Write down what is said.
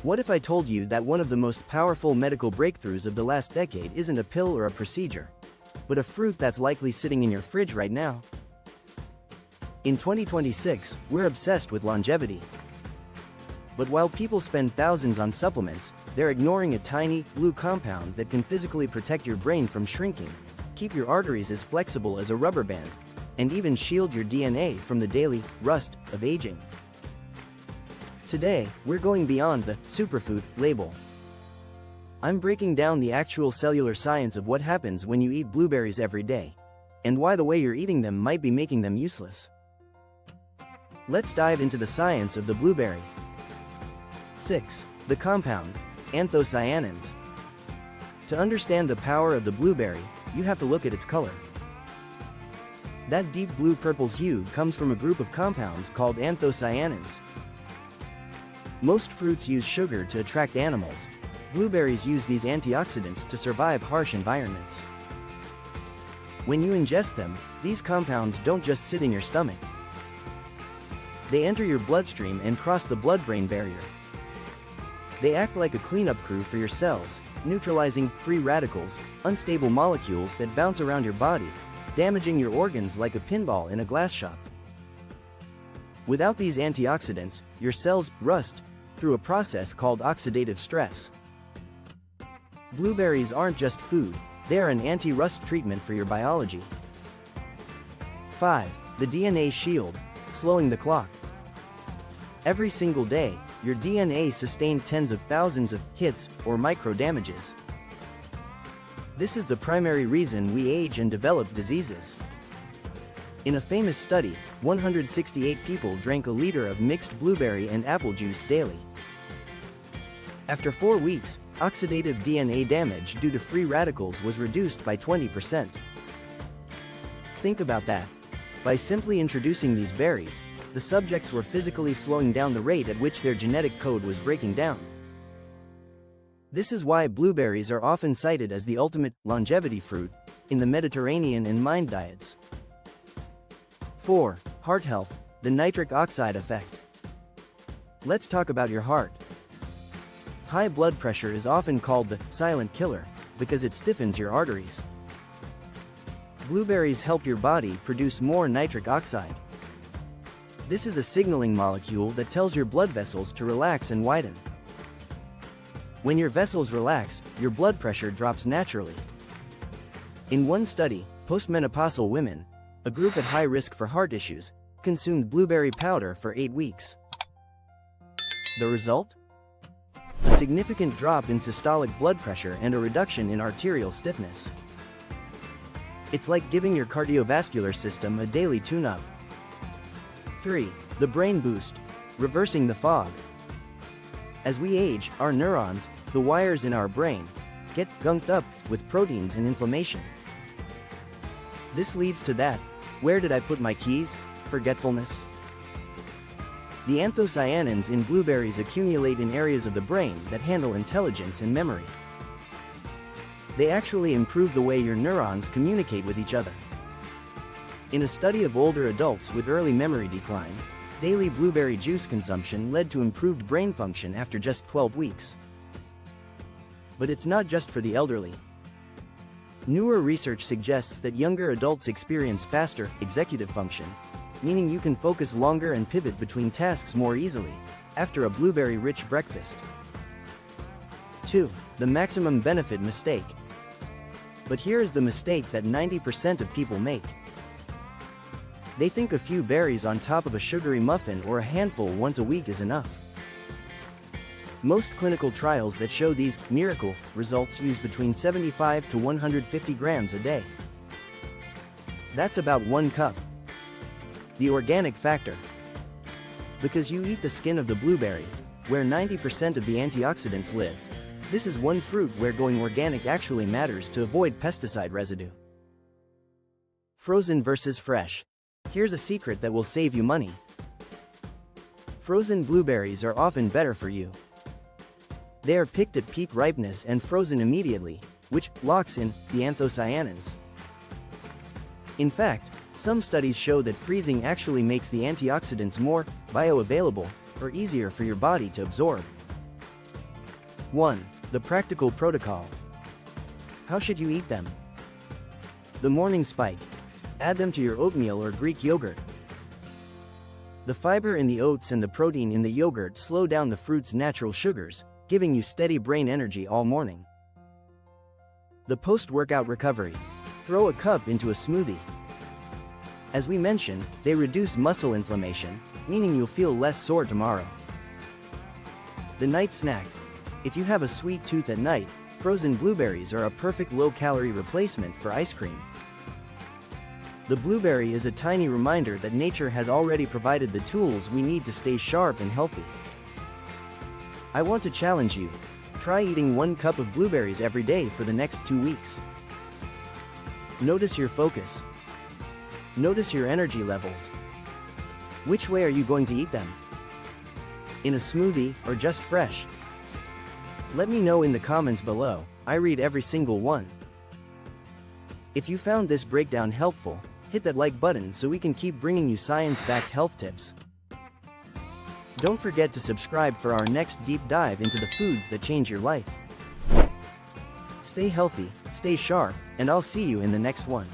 What if I told you that one of the most powerful medical breakthroughs of the last decade isn't a pill or a procedure, but a fruit that's likely sitting in your fridge right now? In 2026, we're obsessed with longevity. But while people spend thousands on supplements, they're ignoring a tiny, blue compound that can physically protect your brain from shrinking, keep your arteries as flexible as a rubber band, and even shield your DNA from the daily rust of aging. Today, we're going beyond the superfood label. I'm breaking down the actual cellular science of what happens when you eat blueberries every day, and why the way you're eating them might be making them useless. Let's dive into the science of the blueberry. 6. The compound, anthocyanins. To understand the power of the blueberry, you have to look at its color. That deep blue-purple hue comes from a group of compounds called anthocyanins. Most fruits use sugar to attract animals. Blueberries use these antioxidants to survive harsh environments. When you ingest them, these compounds don't just sit in your stomach. They enter your bloodstream and cross the blood-brain barrier. They act like a cleanup crew for your cells, neutralizing free radicals, unstable molecules that bounce around your body, damaging your organs like a pinball in a glass shop. Without these antioxidants, your cells rust through a process called oxidative stress. Blueberries aren't just food, they're an anti-rust treatment for your biology. 5. The DNA shield, slowing the clock. Every single day, your DNA sustains tens of thousands of hits or micro damages. This is the primary reason we age and develop diseases. In a famous study, 168 people drank a liter of mixed blueberry and apple juice daily. After 4 weeks, oxidative DNA damage due to free radicals was reduced by 20%. Think about that. By simply introducing these berries, the subjects were physically slowing down the rate at which their genetic code was breaking down. This is why blueberries are often cited as the ultimate longevity fruit in the Mediterranean and Mind diets. 4. Heart health, the nitric oxide effect. Let's talk about your heart. High blood pressure is often called the silent killer because it stiffens your arteries. Blueberries help your body produce more nitric oxide. This is a signaling molecule that tells your blood vessels to relax and widen. When your vessels relax, your blood pressure drops naturally. In one study, postmenopausal women, a group at high risk for heart issues, consumed blueberry powder for 8 weeks. The result? A significant drop in systolic blood pressure and a reduction in arterial stiffness. It's like giving your cardiovascular system a daily tune-up. 3. The brain boost, reversing the fog. As we age, our neurons, the wires in our brain, get gunked up with proteins and inflammation. This leads to that, where did I put my keys, forgetfulness. The anthocyanins in blueberries accumulate in areas of the brain that handle intelligence and memory. They actually improve the way your neurons communicate with each other. In a study of older adults with early memory decline, daily blueberry juice consumption led to improved brain function after just 12 weeks. But it's not just for the elderly. Newer research suggests that younger adults experience faster executive function, meaning you can focus longer and pivot between tasks more easily after a blueberry-rich breakfast. 2. The maximum benefit mistake. But here is the mistake that 90% of people make. They think a few berries on top of a sugary muffin or a handful once a week is enough. Most clinical trials that show these miracle results use between 75 to 150 grams a day. That's about 1 cup. The organic factor. Because you eat the skin of the blueberry, where 90% of the antioxidants live, this is one fruit where going organic actually matters to avoid pesticide residue. Frozen versus fresh. Here's a secret that will save you money. Frozen blueberries are often better for you. They are picked at peak ripeness and frozen immediately, which locks in the anthocyanins. In fact, some studies show that freezing actually makes the antioxidants more bioavailable or easier for your body to absorb. 1. The practical protocol. How should you eat them? The morning spike. Add them to your oatmeal or Greek yogurt. The fiber in the oats and the protein in the yogurt slow down the fruit's natural sugars, giving you steady brain energy all morning. The post-workout recovery. Throw a cup into a smoothie. As we mentioned, they reduce muscle inflammation, meaning you'll feel less sore tomorrow. The night snack. If you have a sweet tooth at night, frozen blueberries are a perfect low-calorie replacement for ice cream. The blueberry is a tiny reminder that nature has already provided the tools we need to stay sharp and healthy. I want to challenge you. Try eating 1 cup of blueberries every day for the next 2 weeks. Notice your focus. Notice your energy levels. Which way are you going to eat them? In a smoothie or just fresh? Let me know in the comments below. I read every single one. If you found this breakdown helpful, hit that like button so we can keep bringing you science-backed health tips. Don't forget to subscribe for our next deep dive into the foods that change your life. Stay healthy, stay sharp, and I'll see you in the next one.